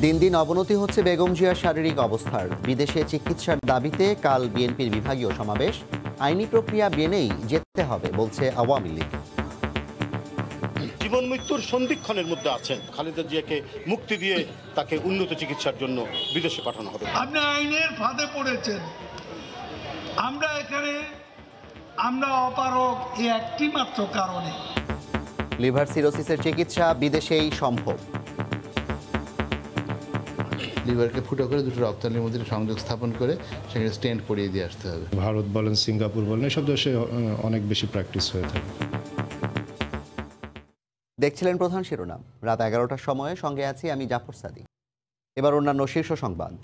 দিন দিন অবনতি হচ্ছে বেগম জিয়ার শারীরিক অবস্থার। বিদেশে চিকিৎসার দাবিতে কাল বিএনপির বিভাগীয় সমাবেশ। আইনি প্রক্রিয়া মেনেই যেতে হবে বলছে আওয়ামী লীগ। জীবন মৃত্যুর সন্ধিক্ষণের মধ্যে আছেন, খালেদা জিয়াকে মুক্তি দিয়ে তাকে উন্নত চিকিৎসার জন্য বিদেশে পাঠানো হবে। আপনি আইনের ফাঁদে পড়েছেন। আমরা অপারগ এই একটি মাত্র কারণে। লিভার সিরোসিসের চিকিৎসা বিদেশেই সম্ভব। লিভারকে ফুটো করে দুটো রক্তনালীর মধ্যে সংযোগ স্থাপন করে সেখানে স্টেন্ট পরিয়ে দিয়ে আসতে হবে। ভারত বলেন, সিঙ্গাপুর বলেন, এসব দেশে অনেক বেশি প্র্যাকটিস হয়ে থাকে। দেখছিলেন প্রধান শিরোনাম। রাত 11টার সময়ে সঙ্গে আছি আমি জাফর সাদিক। এবার অন্যান্য শীর্ষ সংবাদ।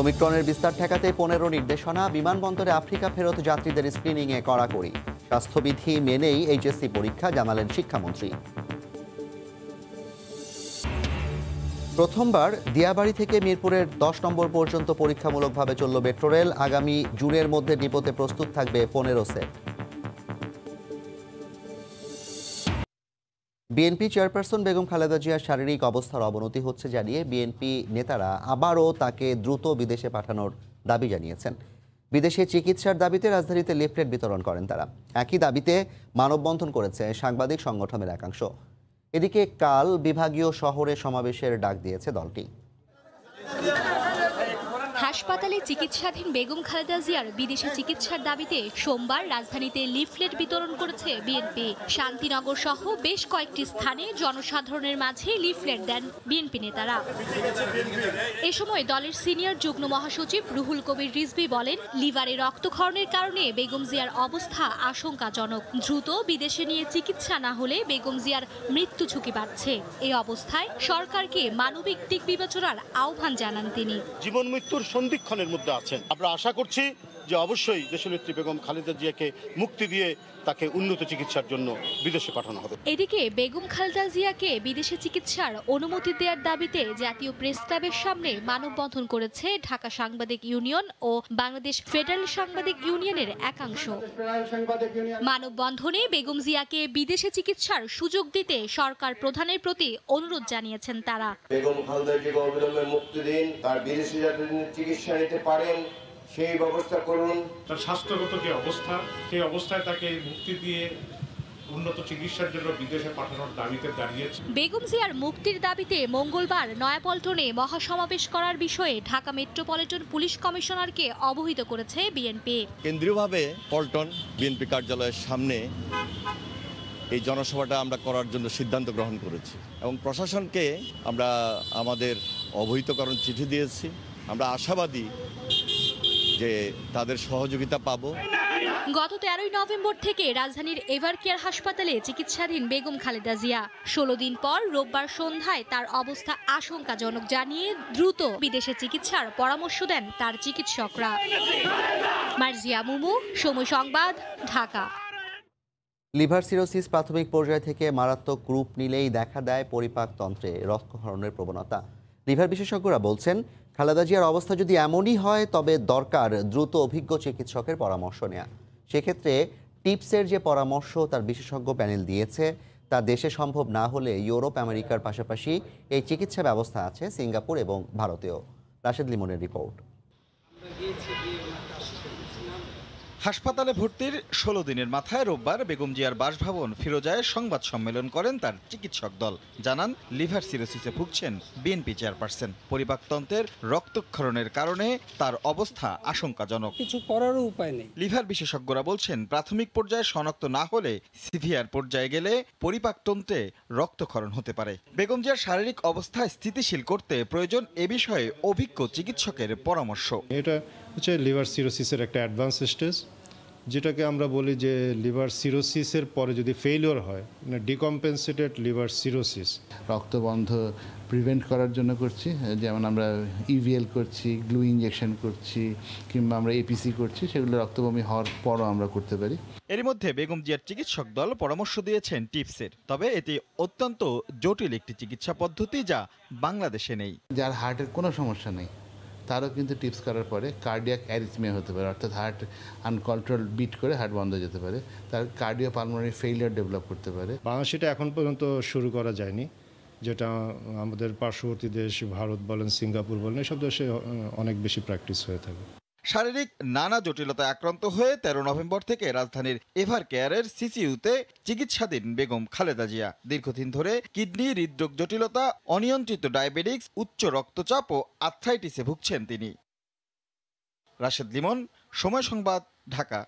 ওমিক্রনের বিস্তার ঠেকাতে 15 নির্দেশনা। বিমানবন্দরে আফ্রিকা ফেরত যাত্রীদের স্ক্রিনিংয়ে কড়াকড়ি। স্বাস্থ্যবিধি মেনেই এইচএসসি পরীক্ষা, জানালেন শিক্ষামন্ত্রী। প্রথমবার দিয়াবাড়ি থেকে মিরপুরের 10 নম্বর পর্যন্ত পরীক্ষামূলকভাবে চলল মেট্রো রেল। আগামী জুনের মধ্যে ডিপোতে প্রস্তুত থাকবে 15 set. BNP chairperson Begum Khaleda জিয়ার শারীরিক অবস্থার অবনতি হচ্ছে জানিয়ে বিএনপি নেতারা আবারও তাকে দ্রুত বিদেশে পাঠানোর দাবি জানিয়েছেন। বিদেশে চিকিৎসার দাবিতে রাজধানীতে লিফলেট বিতরণ করেন তারা। একই দাবিতে মানববন্ধন করেছে সাংবাদিক সংগঠনের একাংশ। এদিকে কাল বিভাগীয় শহরে সমাবেশের ডাক দিয়েছে দলটি। হাসপাতালে চিকিৎসাধীন বেগম খালেদা জিয়ার বিদেশে চিকিৎসার দাবিতে সোমবার রাজধানীতে লিফলেট বিতরণ করেছে বিএনপি। শান্তিনগর সহ বেশ কয়েকটি স্থানে জনসাধারণের মাঝে লিফলেট দেন বিএনপি নেতারা। এ সময় দলের সিনিয়র যুগ্ম মহাসচিব রুহুল কবির রিজভী বলেন, লিভারে রক্তক্ষরণের কারণে বেগম জিয়ার অবস্থা আশঙ্কাজনক। দ্রুত বিদেশে নিয়ে চিকিৎসা না হলে বেগম জিয়ার মৃত্যু ঝুঁকি বাড়ছে। এই অবস্থায় সরকারকে মানবিক দিক বিবেচনার আহ্বান জানান তিনি। জীবন মৃত্যুর সন্ধিক্ষণের মধ্যে আছেন। আমরা আশা করছি যে অবশ্যই দেশনেত্রী বেগম খালেদা জিয়াকে মুক্তি দিয়ে তাকে উন্নত চিকিৎসার জন্য বিদেশে পাঠানো হবে। এদিকে বেগম খালেদা জিয়াকে বিদেশে চিকিৎসার অনুমতি দেওয়ার দাবিতে জাতীয় প্রেস ক্লাবের সামনে মানববন্ধন করেছে ঢাকা সাংবাদিক ইউনিয়ন ও বাংলাদেশ ফেডারেল সাংবাদিক ইউনিয়নের একাংশ। মানববন্ধনে বেগম জিয়াকে বিদেশে চিকিৎসার সুযোগ দিতে সরকার প্রধানের প্রতি অনুরোধ জানিয়েছেন তারা। বেগম খালেদা জিয়াকে অবিলম্বে মুক্তি দিন, তার বিদেশে যাতে চিকিৎসা নিতে পারেন সেই ব্যবস্থা করুন। তার স্বাস্থ্যগত যে অবস্থা, সেই অবস্থায় তাকে মুক্তি দিয়ে উন্নত চিকিৎসার জন্য বিদেশে পাঠানোর দাবিতে দাঁড়িয়েছে। বেগম জিয়ার মুক্তির দাবিতে মঙ্গলবার নয়াপল্টনে মহাসমাবেশ করার বিষয়ে ঢাকা মেট্রোপলিটন পুলিশ কমিশনারকে অবহিত করেছে বিএনপি। কেন্দ্রীয়ভাবে পল্টন বিএনপি কার্যালয়ের সামনে এই জনসভাটা আমরা করার জন্য সিদ্ধান্ত গ্রহণ করেছি এবং প্রশাসনকে আমরা আমাদের অবহিতকরণ চিঠি দিয়েছি। আমরা আশাবাদী যে তাদের সহযোগিতা পাব। গত 13 নভেম্বর থেকে রাজধানীর এভারকেয়ার হাসপাতালে চিকিৎসাধীন বেগম খালেদা জিয়া। 16 দিন পর রোববার সন্ধ্যায় তার অবস্থা আশঙ্কাজনক জানিয়ে দ্রুত বিদেশে চিকিৎসার পরামর্শ দেন তার চিকিৎসকরা। মার্জিয়া মুমু, সময় সংবাদ, ঢাকা। লিভার সিরোসিস প্রাথমিক পর্যায় থেকে মারাত্মক রূপ নিলেই দেখা দেয় পরিপাকতন্ত্রে রক্তক্ষরণের প্রবণতা। লিভার বিশেষজ্ঞরা বলছেন, খালেদা জিয়ার অবস্থা যদি এমনই হয় তবে দরকার দ্রুত অভিজ্ঞ চিকিৎসকের পরামর্শ নেওয়া। সেক্ষেত্রে টিপসের যে পরামর্শ তার বিশেষজ্ঞ প্যানেল দিয়েছে তা দেশে সম্ভব না হলে ইউরোপ, আমেরিকার পাশাপাশি এই চিকিৎসা ব্যবস্থা আছে সিঙ্গাপুর এবং ভারতেও। রাশেদ লিমনের রিপোর্ট। হাসপাতালে ভর্তির 16 দিনের মাথায় রোববার বেগম জিয়ার বাসভবন ফিরোজায় সংবাদ সম্মেলন করেন তার চিকিৎসক দল। জানান, লিভার সিরোসিসে ভুগছেন বিএনপি চেয়ারপারসন। পরিপাকতন্ত্রের রক্তক্ষরণের কারণে তার অবস্থা আশঙ্কাজনক। কিছু করারও উপায় নেই। লিভার বিশেষজ্ঞরা বলছেন, প্রাথমিক পর্যায়ে শনাক্ত না হলে সিভিয়ার পর্যায়ে গেলে পরিপাকতন্ত্রে রক্তক্ষরণ হতে পারে। বেগম জিয়ার শারীরিক অবস্থা স্থিতিশীল করতে প্রয়োজন এ বিষয়ে অভিজ্ঞ চিকিৎসকের পরামর্শ। এটা হচ্ছে লিভার সিরোসিসের একটা অ্যাডভান্স স্টেজ, যেটাকে আমরা বলি যে লিভার সিরোসিসের পরে যদি ফেইলিওর হয়, মানে ডিকম্পেনসেটেড লিভার সিরোসিস। রক্তবন্ধ প্রিভেন্ট করার জন্য করছি, যেমন আমরা ইভিএল করছি, গ্লু ইঞ্জেকশন করছি, কিংবা আমরা এপিসি করছি, সেগুলো রক্তবমি হওয়ার পরও আমরা করতে পারি। এর মধ্যে বেগম জিয়ার চিকিৎসক দল পরামর্শ দিয়েছেন টিপসের, তবে এটি অত্যন্ত জটিল একটি চিকিৎসা পদ্ধতি যা বাংলাদেশে নেই। যার হার্টের কোনো সমস্যা নেই তারও কিন্তু টিপস করার পরে কার্ডিয়াক অ্যারিথমিয়া হতে পারে, অর্থাৎ হার্ট আনকন্ট্রোল বিট করে হার্ট বন্ধ হয়ে যেতে পারে, তার কার্ডিও পালমোনারি ফেইলিয়ার ডেভেলপ করতে পারে। বাংলাদেশে এটা এখন পর্যন্ত শুরু করা যায়নি, যেটা আমাদের পার্শ্ববর্তী দেশ ভারত বলেন, সিঙ্গাপুর বলেন, এসব দেশে অনেক বেশি প্র্যাকটিস হয়ে থাকে। শারীরিক নানা জটিলতায় আক্রান্ত হয়ে 13 নভেম্বর থেকে রাজধানীর এভার কেয়ারের সিসিইউতে চিকিৎসাধীন বেগম খালেদা জিয়া। দীর্ঘদিন ধরে কিডনি, হৃদরোগ জটিলতা, অনিয়ন্ত্রিত ডায়াবেটিক্স, উচ্চ রক্তচাপ ও আর্থ্রাইটিসে ভুগছেন তিনি। রাশেদ লিমন, সময় সংবাদ, ঢাকা।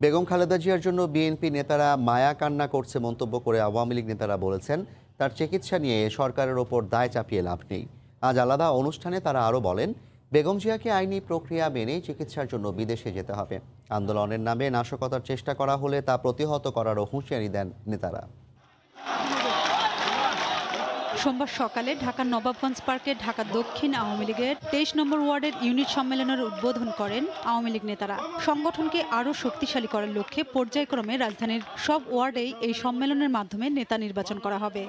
বেগম খালেদা জিয়ার জন্য বিএনপি নেতারা মায়া কান্না করছে মন্তব্য করে আওয়ামী লীগ নেতারা বলেছেন, তার চিকিৎসা নিয়ে সরকারের ওপর দায় চাপিয়ে লাভ নেই। আজ আলাদা অনুষ্ঠানে তারা আরও বলেন, বেগম জিয়াকে আইনি প্রক্রিয়া মেনেই চিকিৎসার জন্য বিদেশে যেতে হবে। আন্দোলনের নামে নাশকতার চেষ্টা করা হলে তা প্রতিহত করারও হুঁশিয়ারি দেন নেতারা। সোমবার সকালে ঢাকার নবাবগঞ্জ পার্কে ঢাকা দক্ষিণ আওয়ামী লীগের 23 নম্বর ওয়ার্ডের ইউনিট সম্মেলনের উদ্বোধন করেন আওয়ামী লীগ নেতারা। সংগঠনকে আরও শক্তিশালী করার লক্ষ্যে পর্যায়ক্রমে রাজধানীর সব ওয়ার্ডেই এই সম্মেলনের মাধ্যমে নেতা নির্বাচন করা হবে।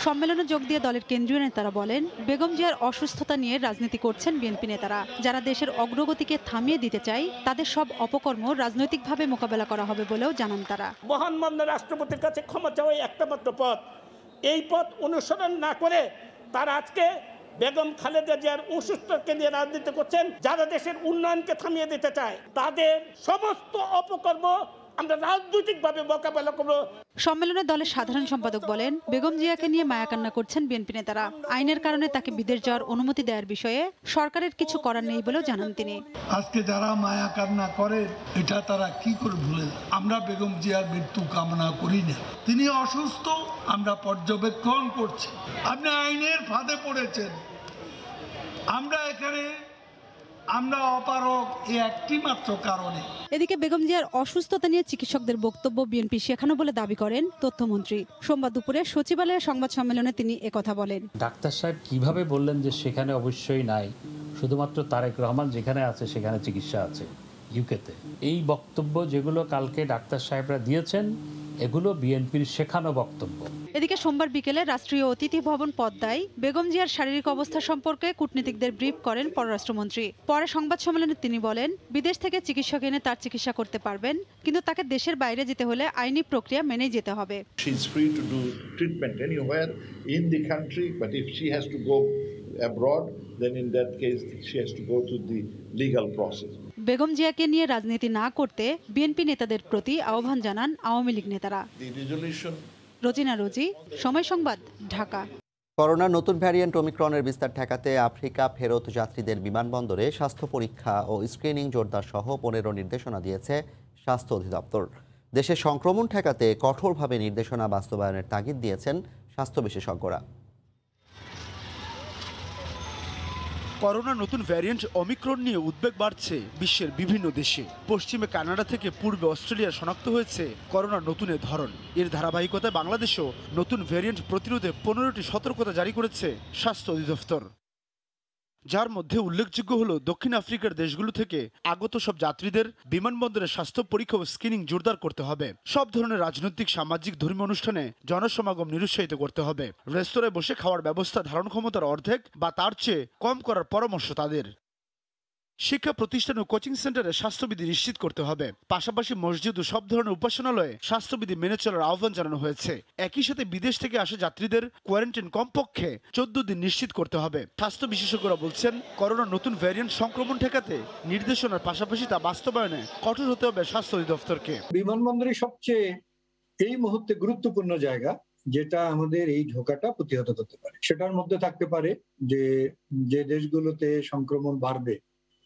সম্মেলনে যোগ দিয়ে দলের কেন্দ্রীয় নেতারা বলেন, বেগম জিয়ার অসুস্থতা নিয়ে রাজনীতি করছেন বিএনপি নেতারা। যারা দেশের অগ্রগতিকে থামিয়ে দিতে চায় তাদের সব অপকর্ম রাজনৈতিকভাবে মোকাবেলা করা হবে বলেও জানান তারা। মহান মাননীয় রাষ্ট্রপতির কাছে ক্ষমা চাওয়াই একটা মাত্র পথ। এই পথ অনুসরণ না করে তারা আজকে বেগম খালেদা জিয়ার অসুস্থতাকে নিয়ে রাজনীতি করছেন। যারা দেশের উন্নয়নকে থামিয়ে দিতে চায় তাদের সমস্ত অপকর্ম আমরা রাজনৈতিকভাবে মোকাবেলা করব। সম্মেলনে দলের সাধারণ সম্পাদক বলেন, বেগম জিয়াকে নিয়ে মায়াকান্না করছেন বিএনপি নেতারা। আইনের কারণে তাকে বিদেশ যাওয়ার অনুমতি দেওয়ার বিষয়ে সরকারের কিছু করার নেই বলেও জানান তিনি। আজকে যারা মায়া কান্না করে এটা তারা কি করে ভুলে যায়? আমরা বেগম জিয়ার মৃত্যু কামনা করি না, তিনি অসুস্থ, আমরা পর্যবেক্ষণ করছি। আপনি আইনের ফাঁদে পড়েছেন, আমরা অপারগ এই একটি মাত্র কারণে। এদিকে বেগম জিয়ার অসুস্থতা নিয়ে চিকিৎসকদের বক্তব্য বিএনপি শেখানো বলে দাবি করেন তথ্যমন্ত্রী। সোমবার দুপুরে সচিবালয়ের সংবাদ সম্মেলনে তিনি একথা বলেন। ডাক্তার সাহেব কিভাবে বললেন যে সেখানে অবশ্যই নাই, শুধুমাত্র তারেক রহমান যেখানে আছে সেখানে চিকিৎসা আছে ইউকেতে। এই বক্তব্য যেগুলো কালকে ডাক্তার সাহেবরা দিয়েছেন এগুলো বিএনপির শেখানো বক্তব্য। এদিকে সোমবার বিকেলে রাষ্ট্রীয় অতিথি ভবন পদ্মায় বেগম জিয়ার শারীরিক অবস্থা সম্পর্কে কূটনীতিকদের ব্রিফ করেন পররাষ্ট্রমন্ত্রী। পরে সংবাদ সম্মেলনে তিনি বলেন, বিদেশ থেকে চিকিৎসক এনে তার চিকিৎসা করতে পারবেন, কিন্তু তাকে দেশের বাইরে যেতে হলে আইনি প্রক্রিয়া মেনেই যেতে হবে। She is free to do treatment anywhere in the country, but if she has to go abroad, then in that case she has to go through the legal process. Begum জিয়াকে নিয়ে রাজনীতি না করতে বিএনপি নেতাদের প্রতি আহ্বান জানান আওয়ামী লীগ নেতারা। রোজিনা রোজি, সময় সংবাদ, ঢাকা। করোনার নতুন ভ্যারিয়েন্ট ওমিক্রনের বিস্তার ঠেকাতে আফ্রিকা ফেরত যাত্রীদের বিমানবন্দরে স্বাস্থ্য পরীক্ষা ও স্ক্রিনিং জোরদার সহ 15 নির্দেশনা দিয়েছে স্বাস্থ্য অধিদপ্তর। দেশে সংক্রমণ ঠেকাতে কঠোরভাবে নির্দেশনা বাস্তবায়নের তাগিদ দিয়েছেন স্বাস্থ্য বিশেষজ্ঞরা। করোনা নতুন ভ্যারিয়েন্ট ওমিক্রন নিয়ে উদ্বেগ বাড়ছে বিশ্বের বিভিন্ন দেশে। পশ্চিমে কানাডা থেকে পূর্বে অস্ট্রেলিয়া শনাক্ত হয়েছে করোনার নতুন ধরন। এর ধারাবাহিকতায় বাংলাদেশেও নতুন ভ্যারিয়েন্ট প্রতিরোধে 15টি সতর্কতা জারি করেছে স্বাস্থ্য অধিদপ্তর, যার মধ্যে উল্লেখযোগ্য হলো দক্ষিণ আফ্রিকার দেশগুলো থেকে আগত সব যাত্রীদের বিমানবন্দরে স্বাস্থ্য পরীক্ষা ও স্ক্রিনিং জোরদার করতে হবে। সব ধরনের রাজনৈতিক, সামাজিক, ধর্মীয় অনুষ্ঠানে জনসমাগম নিরুৎসাহিত করতে হবে। রেস্তোরাঁয় বসে খাওয়ার ব্যবস্থা ধারণ ক্ষমতার অর্ধেক বা তার চেয়ে কম করার পরামর্শ তাদের। শিক্ষা প্রতিষ্ঠান ও কোচিং সেন্টারে স্বাস্থ্যবিধি নিশ্চিত করতে হবে। পাশাপাশি মসজিদ ও সব ধরনের উপাসনালয়ে স্বাস্থ্যবিধি মেনে চলার আহ্বান জানানো হয়েছে। একই সাথে বিদেশ থেকে আসা যাত্রীদের কোয়ারেন্টাইন কমপক্ষে 14 দিন নিশ্চিত করতে হবে। স্বাস্থ্য বিশেষজ্ঞরা বলছেন, করোনার নতুন ভ্যারিয়েন্ট সংক্রমণ ঠেকাতে নির্দেশনার পাশাপাশি তা বাস্তবায়নে কঠোর হতে হবে স্বাস্থ্য অধিদপ্তরকে। বিমানবন্দরে সবচেয়ে এই মুহূর্তে গুরুত্বপূর্ণ জায়গা যেটা আমাদের এই ঝোঁকাটা প্রতিহত করতে পারে। সেটার মধ্যে থাকতে পারে যে দেশগুলোতে সংক্রমণ বাড়বে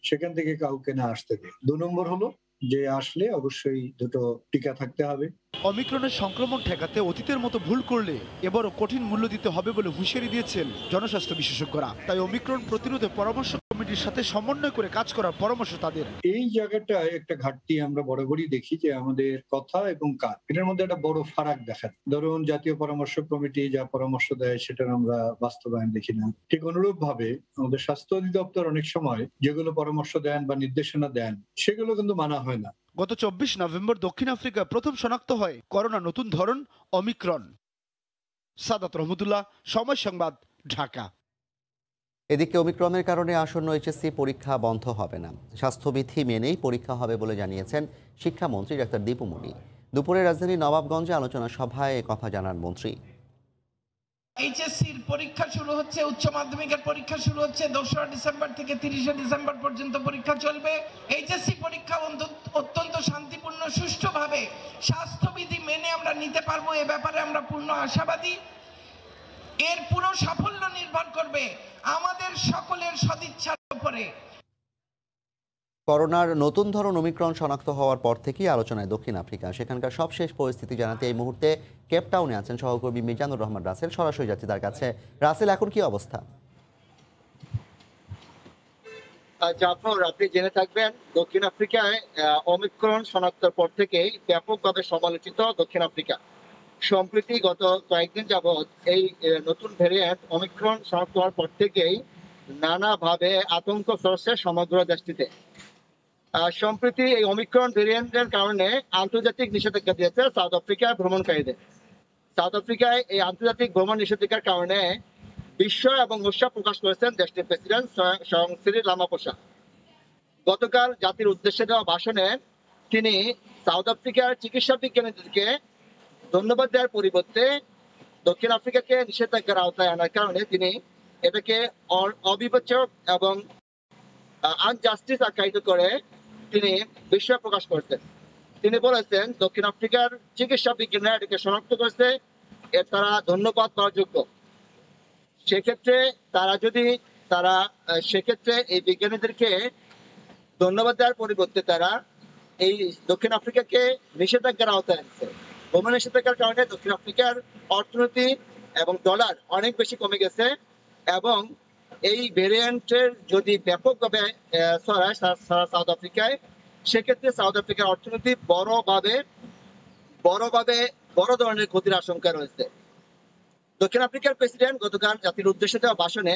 সেখান থেকে কাউকে না আসতে দেয়। 2 নম্বর হলো যে আসলে অবশ্যই দুটো টিকা থাকতে হবে। অমিক্রনের সংক্রমণ ঠেকাতে অতীতের মতো ভুল করলে এবারও কঠিন মূল্য দিতে হবে বলে হুঁশিয়ারি দিয়েছেন জনস্বাস্থ্য বিশেষজ্ঞরা। তাই অমিক্রন প্রতিরোধে পরামর্শ কমিটির সাথে সমন্বয় করে কাজ করার পরামর্শ তাদের। এই জায়গাটায় একটা ঘাটতি আমরা বরাবরই দেখি যে আমাদের কথা এবং কাজ এটার মধ্যে একটা বড় ফারাক দেখা যায়। ধরুন জাতীয় পরামর্শ কমিটি যা পরামর্শ দেয় সেটার আমরা বাস্তবায়ন দেখি না। ঠিক অনুরূপ ভাবে আমাদের স্বাস্থ্য অধিদপ্তর অনেক সময় যেগুলো পরামর্শ দেন বা নির্দেশনা দেন সেগুলো কিন্তু মানা হয় না। গত 24 নভেম্বর দক্ষিণ আফ্রিকা প্রথম শনাক্ত হয় করোনা নতুন ধরন অমিক্রন। সাদাত রহমতুল্লাহ, সময় সংবাদ, ঢাকা। এদিকে ওমিক্রনের কারণে আসন্ন এইচএসসি পরীক্ষা বন্ধ হবে না। স্বাস্থ্যবিধি মেনেই পরীক্ষা হবে বলে জানিয়েছেন শিক্ষামন্ত্রী ডাক্তার দীপু মনি। দুপুরে রাজধানীর নবাবগঞ্জে আলোচনা সভায় কথা জানান মন্ত্রী। এইচএসসির পরীক্ষা শুরু হচ্ছে, উচ্চ মাধ্যমিকের পরীক্ষা শুরু হচ্ছে 2রা ডিসেম্বর থেকে 30শে ডিসেম্বর পর্যন্ত পরীক্ষা চলবে। এইচএসসি পরীক্ষা অত্যন্ত শান্তিপূর্ণ সুষ্ঠুভাবে স্বাস্থ্যবিধি মেনে আমরা নিতে পারবো, এ ব্যাপারে আমরা পূর্ণ আশাবাদী। এর পুরো সাফল্য নির্ভর করবে আমাদের সকলের সদিচ্ছার উপরে। করোনার নতুন ধরন ওমিক্রন শনাক্ত হওয়ার পর থেকেই আলোচনায় দক্ষিণ আফ্রিকা। সেখানকার সবশেষ পরিস্থিতি জানাতে এই মুহূর্তে কেপটাউনে আছেন সহকর্মী মিজানুর রহমান রাসেল। সরাসরি যাচ্ছি তার কাছে। রাসেল, এখন কি অবস্থা? জাফর, আপনি জেনে থাকবেন দক্ষিণ আফ্রিকায় ওমিক্রন শনাক্তের পর থেকেই ব্যাপকভাবে সমালোচিত দক্ষিণ আফ্রিকা। সম্প্রতি গত কয়েকদিন যাবৎ এই নতুন ভ্যারিয়েন্ট ওমিক্রন শনাক্ত হওয়ার পর থেকেই নানাভাবে আতঙ্ক ছড়াচ্ছে সমগ্র দেশটিতে। সম্প্রতি এই ওমিক্রন ভ্যারিয়েন্টের কারণে আন্তর্জাতিক নিষেধাজ্ঞা দিয়েছে সাউথ আফ্রিকার ভ্রমণকারীদের। সাউথ আফ্রিকায় এই আন্তর্জাতিক ভ্রমণ নিষেধাজ্ঞার কারণে বিস্ময় এবং উৎসাহ প্রকাশ করেছেন দেশটির প্রেসিডেন্ট স্বয়ং সিরিল রামাফোসা। গতকাল জাতির উদ্দেশ্যে দেওয়া ভাষণে তিনি সাউথ আফ্রিকার চিকিৎসা বিজ্ঞানীদেরকে ধন্যবাদ দেওয়ার পরিবর্তে দক্ষিণ আফ্রিকাকে নিষেধাজ্ঞার আওতায় আনার কারণে তিনি এটাকে অবিবেচক এবং আনজাস্টিস আখ্যায়িত করে তিনি বিস্ময় প্রকাশ করেছেন। তিনি বলেছেন দক্ষিণ আফ্রিকার চিকিৎসা বিজ্ঞানীরা এটাকে শনাক্ত করেছে, তারা ধন্যবাদ পাওয়ার যোগ্য। সেক্ষেত্রে সেক্ষেত্রে এই বিজ্ঞানীদেরকে ধন্যবাদ দেওয়ার পরিবর্তে তারা এই দক্ষিণ আফ্রিকাকে নিষেধাজ্ঞার আওতায় আনছে। ভ্রমণ নিষেধাজ্ঞার কারণে দক্ষিণ আফ্রিকার অর্থনীতি এবং ডলার অনেক বেশি কমে গেছে এবং এই ভেরিয়েন্টের যদি ব্যাপকভাবে ছড়ায় সাউথ আফ্রিকায়, সেক্ষেত্রে সাউথ আফ্রিকার অর্থনীতি বড় ধরনের ক্ষতির আশঙ্কা রয়েছে। দক্ষিণ আফ্রিকার প্রেসিডেন্ট গতকাল জাতির উদ্দেশ্যে দেওয়া ভাষণে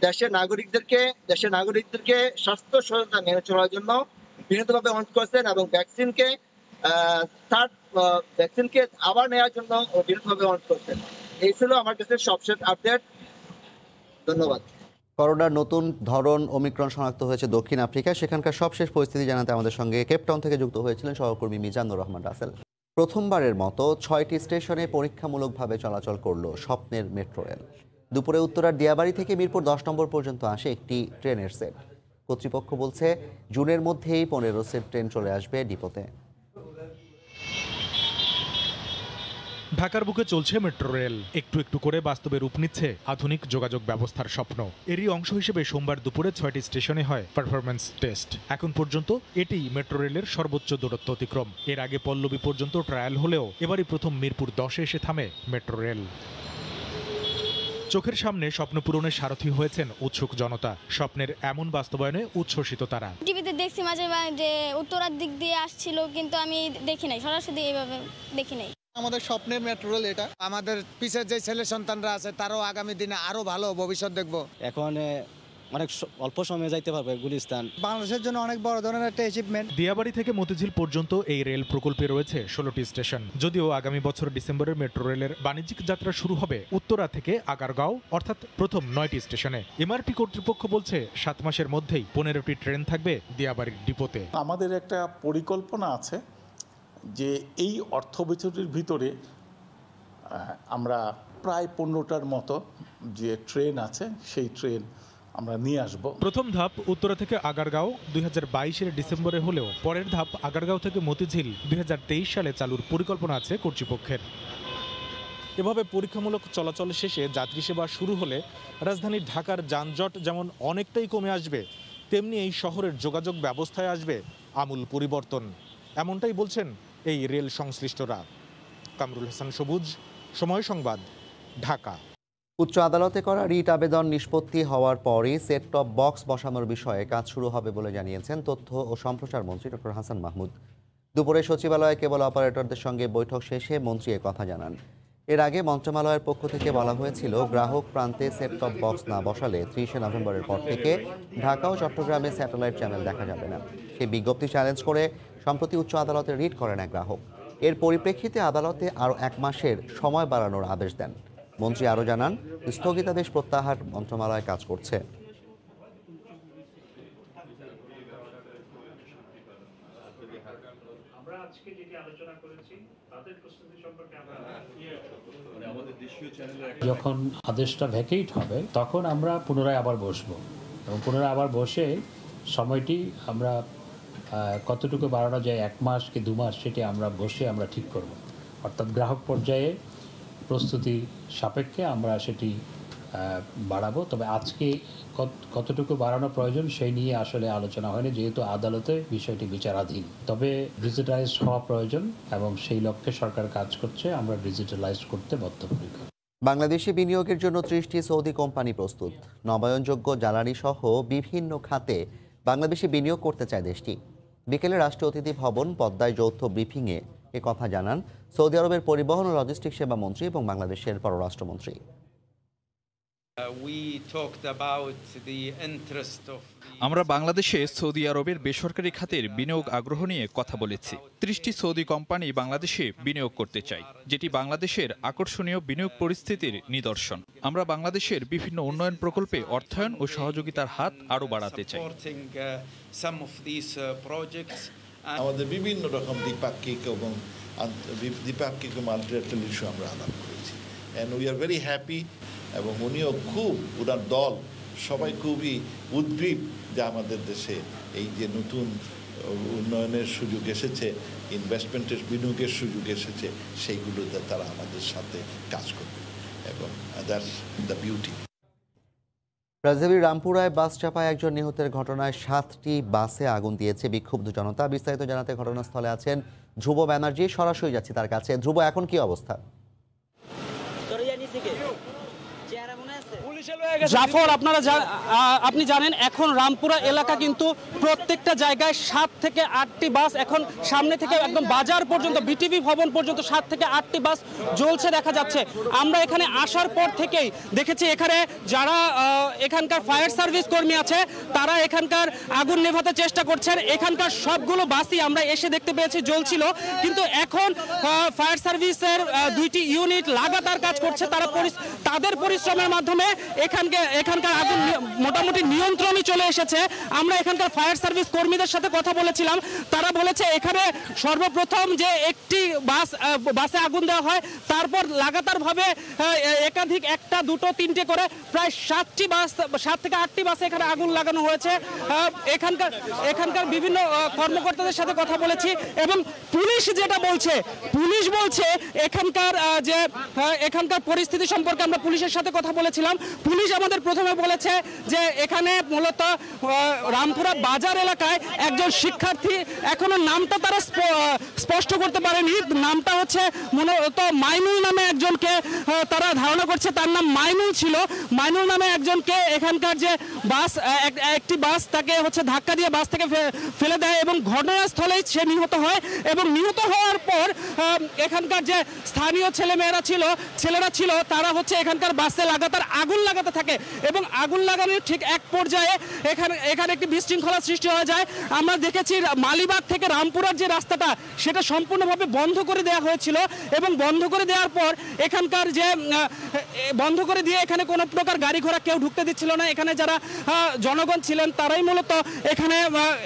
দেশের নাগরিকদেরকে স্বাস্থ্য সচেতনতা মেনে চলার জন্য বিনীতভাবে অনুরোধ করেছেন এবং ভ্যাকসিনকে আবার নেওয়ার জন্য বিনীতভাবে অনুরোধ করছেন। এই ছিল আমার কাছে সবশেষ আপডেট। ধন্যবাদ। করোনার নতুন ধরন ওমিক্রন শনাক্ত হয়েছে দক্ষিণ আফ্রিকায়। সেখানকার সবশেষ পরিস্থিতি জানাতে আমাদের সঙ্গে কেপটাউন থেকে যুক্ত হয়েছিলেন সহকর্মী মিজানুর রহমান রাসেল। প্রথমবারের মতো 6টি স্টেশনে পরীক্ষামূলকভাবে চলাচল করল স্বপ্নের মেট্রো রেল। দুপুরে উত্তরার দিয়াবাড়ি থেকে মিরপুর 10 নম্বর পর্যন্ত আসে একটি ট্রেনের সেট। কর্তৃপক্ষ বলছে জুনের মধ্যেই 15 সেট ট্রেন চলে আসবে ডিপোতে। ঢাকার বুকে চলছে মেট্রো রেল। একটু একটু করে বাস্তবে রূপ নিচ্ছে আধুনিক যোগাযোগ ব্যবস্থার স্বপ্ন। এরই অংশ হিসেবে সোমবার দুপুরে 6টি স্টেশনে হয় পারফরম্যান্স টেস্ট। এখন পর্যন্ত এটি মেট্রো রেলের সর্বোচ্চ দূরত্ব অতিক্রম। এর আগে পল্লবী পর্যন্ত ট্রায়াল হলেও এবারই প্রথম মিরপুর 10-এ এসে থামে মেট্রো রেল। চোখের সামনে স্বপ্ন পূরণের সারথি হয়েছেন উৎসুক জনতা। স্বপ্নের এমন বাস্তবায়নে উচ্ছ্বসিত তারা। টিভিতে দেখছি মাঝে মাঝে উত্তরার দিক দিয়ে আসছিল, কিন্তু আমি দেখি নাই, সরাসরি এইভাবে দেখি নাই। আমাদের স্বপ্নের মেট্রো রেল এটা। আমাদের পিছের যে ছেলে সন্তানরা আছে তারাও আগামী দিনে আরো ভালো ভবিষ্যৎ দেখবো। এখন অনেক অল্প সময়ে যাইতে পারবে গুলিস্তান। বাংলাদেশের জন্য অনেক বড় ধরনের একটা অ্যাচিভমেন্ট। দিয়াবাড়ি থেকে মতিঝিল পর্যন্ত এই রেল প্রকল্পে রয়েছে 16টি স্টেশন। যদিও আগামী বছর ডিসেম্বরের মেট্রো রেলের বাণিজ্যিক যাত্রা শুরু হবে উত্তরা থেকে আগারগাঁও, অর্থাৎ প্রথম 9টি স্টেশনে। এমআরটি কর্তৃপক্ষ বলছে 7 মাসের মধ্যেই 15টি ট্রেন থাকবে দিয়াবাড়ির ডিপোতে। আমাদের একটা পরিকল্পনা আছে যে এই অর্থ বছরের ভিতরে আমরা প্রায় 15টার মতো যে ট্রেন আছে সেই ট্রেন আমরা নিয়ে আসব। প্রথম ধাপ উত্তরা থেকে আগারগাঁও 2022-এর ডিসেম্বরে হলেও পরের ধাপ আগারগাঁও থেকে মতিঝিল 2023 সালে চালুর পরিকল্পনা আছে কর্তৃপক্ষের। এভাবে পরীক্ষামূলক চলাচল শেষে যাত্রী সেবা শুরু হলে রাজধানী ঢাকার যানজট যেমন অনেকটাই কমে আসবে, তেমনি এই শহরের যোগাযোগ ব্যবস্থায় আসবে আমূল পরিবর্তন। এমনটাই বলছেন এই রেল সংশ্লিষ্টরা। কামরুল হাসান সবুজ, সময় সংবাদ, ঢাকা। উচ্চ আদালতে করা রিট আবেদন নিষ্পত্তি হওয়ার পরই সেট টপ বক্স বসানোর বিষয়ে কাজ শুরু হবে বলে জানিয়েছেন তথ্য ও সম্প্রচার মন্ত্রী ডক্টর হাসান মাহমুদ। দুপুরে সচিবালয়ে কেবল অপারেটরদের সঙ্গে বৈঠক শেষে মন্ত্রী কথা জানান। এর আগে মন্ত্রণালয়ের পক্ষ থেকে বলা হয়েছিল গ্রাহক প্রান্তে সেট টপ বক্স না বসালে 30শে নভেম্বরের পর থেকে ঢাকা ও চট্টগ্রামে স্যাটেলাইট চ্যানেল দেখা যাবে না। সেই বিজ্ঞপ্তি চ্যালেঞ্জ করে সম্প্রতি উচ্চ আদালতে রিট করেন এক গ্রাহক। এর পরিপ্রেক্ষিতে আদালতে আরও 1 মাসের সময় বাড়ানোর আদেশ দেন। মন্ত্রী আরও জানান, স্থগিতাদেশ প্রত্যাহার মন্ত্রণালয় কাজ করছে। আমরা আজকে যেটি আলোচনা করেছি তাদের প্রস্তুতি সম্পর্কে আমরা যখন আদেশটা ভ্যাকেট হবে তখন আমরা পুনরায় আবার বসবো এবং পুনরায় আবার বসে সময়টি আমরা কতটুকু বাড়ানো যায় 1 মাস কি 2 মাস সেটি আমরা বসে আমরা ঠিক করব। অর্থাৎ গ্রাহক পর্যায়ে প্রস্তুতি সাপেক্ষে আমরা সেটি বাড়াবো। তবে আজকে কতটুকু বাড়ানো প্রয়োজন সেই নিয়ে আসলে আলোচনা হয়নি, যেহেতু আদালতে বিষয়টি বিচারাধীন। তবে ডিজিটালাইজ হওয়া প্রয়োজন এবং সেই লক্ষ্যে সরকার কাজ করছে, আমরা ডিজিটালাইজ করতে বদ্ধপরিকর। বাংলাদেশে বিনিয়োগের জন্য 30টি সৌদি কোম্পানি প্রস্তুত। নবায়নযোগ্য জ্বালানি সহ বিভিন্ন খাতে বাংলাদেশে বিনিয়োগ করতে চায় দেশটি। বিকেলে রাষ্ট্রীয় অতিথি ভবন পদ্মায় যৌথ ব্রিফিংয়ে এ কথা জানান সৌদি আরবের পরিবহন ও লজিস্টিক সেবা মন্ত্রী এবং বাংলাদেশের পররাষ্ট্রমন্ত্রী। আমরা বাংলাদেশে সৌদি আরবের বেসরকারি খাতের বিনিয়োগ আগ্রহ নিয়ে কথা বলেছি। 30টি সৌদি কোম্পানি বাংলাদেশে বিনিয়োগ করতে চাই, যেটি বাংলাদেশের আকর্ষণীয় বিনিয়োগ পরিস্থিতির নিদর্শন। আমরা বাংলাদেশের বিভিন্ন উন্নয়ন প্রকল্পে অর্থায়ন ও সহযোগিতার হাত আরও বাড়াতে চাই। আমাদের বিভিন্ন রকম দ্বিপাক্ষিক এবং দ্বিপাক্ষিক মাল্টিল্যাটারাল ইস্যু আমরা আলাপ করেছি, and we are very happy. এবং উনিও খুব, ওনার দল সবাই খুবই উদ্গ্রীব যে আমাদের দেশে এই যে নতুন উন্নয়নের সুযোগ এসেছে, ইনভেস্টমেন্টের বিনিয়োগের সুযোগ এসেছে, সেইগুলোতে তারা আমাদের সাথে কাজ করবে এবং দ্যাটস দ্য বিউটি। রাজধানীর রামপুরায় বাস চাপায় একজন নিহতের ঘটনায় 7টি বাসে আগুন দিয়েছে বিক্ষুব্ধ জনতা। বিস্তারিত জানাতে ঘটনাস্থলে আছেন ধ্রুব ব্যানার্জি, সরাসরি যাচ্ছি তার কাছে। ধ্রুব, এখন কি অবস্থা? জাফর, আপনি জানেন এখন রামপুরা এলাকা কিন্তু প্রত্যেকটা জায়গায় 7 থেকে 8টি বাস, এখন সামনে থেকে একদম বাজার পর্যন্ত বিটিভি ভবন পর্যন্ত 7 থেকে 8টি বাস জ্বলছে দেখা যাচ্ছে। আমরা এখানে আসার পর থেকেই দেখেছি এখানে যারা এখানকার ফায়ার সার্ভিস কর্মী আছে তারা এখানকার আগুন নেভাতে চেষ্টা করছেন। এখানকার সবগুলো বাসই আমরা এসে দেখতে পেয়েছি জ্বলছিল, কিন্তু এখন ফায়ার সার্ভিসের 2টি ইউনিট লাগাতার কাজ করছে। তাদের পরিশ্রমের মাধ্যমে এখানকার আগুন মোটামুটি নিয়ন্ত্রণে চলে এসেছে। আমরা এখানকার ফায়ার সার্ভিস কর্মীদের সাথে কথা বলেছিলাম, তারা বলেছে এখানে সর্বপ্রথম যে একটি বাসে আগুন দেওয়া হয়, তারপর লাগাতারভাবে একাধিক 1টা 2টো 3টে করে প্রায় 7 থেকে 8টি বাসে এখানে আগুন লাগানো হয়েছে। এখানকার বিভিন্ন কর্মকর্তাদের সাথে কথা বলেছি এবং পুলিশ বলছে এখানকার পরিস্থিতি সম্পর্কে আমরা পুলিশের সাথে কথা বলেছিলাম। পুলিশ আমাদের প্রথমে বলেছে যে এখানে মূলত রামপুরা বাজার এলাকায় একজন শিক্ষার্থী, এখনো নামটা তারা স্পষ্ট করতে পারেনি, নামটা হচ্ছে মূলত মাইনুল নামে একজনকে তারা ধারণা করছে, তার নাম মাইনুল ছিল। মাইনুল নামে একজনকে এখানকার যে একটি বাস তাকে হচ্ছে ধাক্কা দিয়ে বাস থেকে ফেলে দেয় এবং ঘটনাস্থলেই সে নিহত হয়। এবং নিহত হওয়ার পর এখানকার যে স্থানীয় ছেলেরা ছিল তারা হচ্ছে এখানকার বাসে লাগাতার আগুন লাগাতে থাকে এবং আগুন লাগানোর ঠিক এক পর্যায়ে এখানে একটি বিশৃঙ্খলা সৃষ্টি হয়ে যায়। আমরা দেখেছি মালিবাগ থেকে রামপুরার যে রাস্তাটা সেটা সম্পূর্ণভাবে বন্ধ করে দেওয়া হয়েছিল এবং বন্ধ করে দেওয়ার পর বন্ধ করে দিয়ে এখানে কোনো প্রকার গাড়ি ঘোড়া কেউ ঢুকতে দিচ্ছিল না। এখানে যারা জনগণ ছিলেন তারাই মূলত এখানে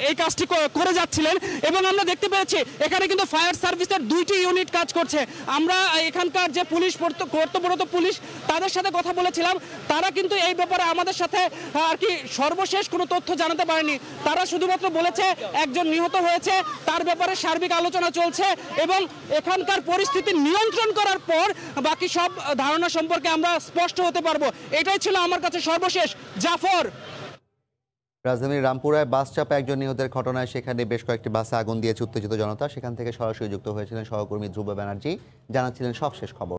এই কাজটি করে যাচ্ছিলেন এবং আমরা দেখতে পেয়েছি এখানে কিন্তু ফায়ার সার্ভিসের 2টি ইউনিট কাজ করছে। আমরা এখানকার যে পুলিশ কর্তব্যরত পুলিশ তাদের সাথে কথা বলেছিলাম, তারা কিন্তু এই ব্যাপারে আমাদের সাথে আর কি সর্বশেষ কোনো তথ্য জানাতে পারেনি। তারা শুধুমাত্র বলেছে একজন নিহত হয়েছে, তার ব্যাপারে সার্বিক আলোচনা চলছে এবং এখানকার পরিস্থিতি নিয়ন্ত্রণ করার পর বাকি সব ধারণা সম্পর্কে আমরা স্পষ্ট হতে পারবো। এটাই ছিল আমার কাছে সর্বশেষ। জাফর, রাজধানীর রামপুরায় বাস চাপা একজন নিহতের ঘটনায় সেখানে বেশ কয়েকটি বাসে আগুন দিয়েছে উত্তেজিত জনতা। সেখান থেকে সরাসরি যুক্ত হয়েছিলেন সহকর্মী ধ্রুব ব্যানার্জি, জানাচ্ছিলেন সবশেষ খবর।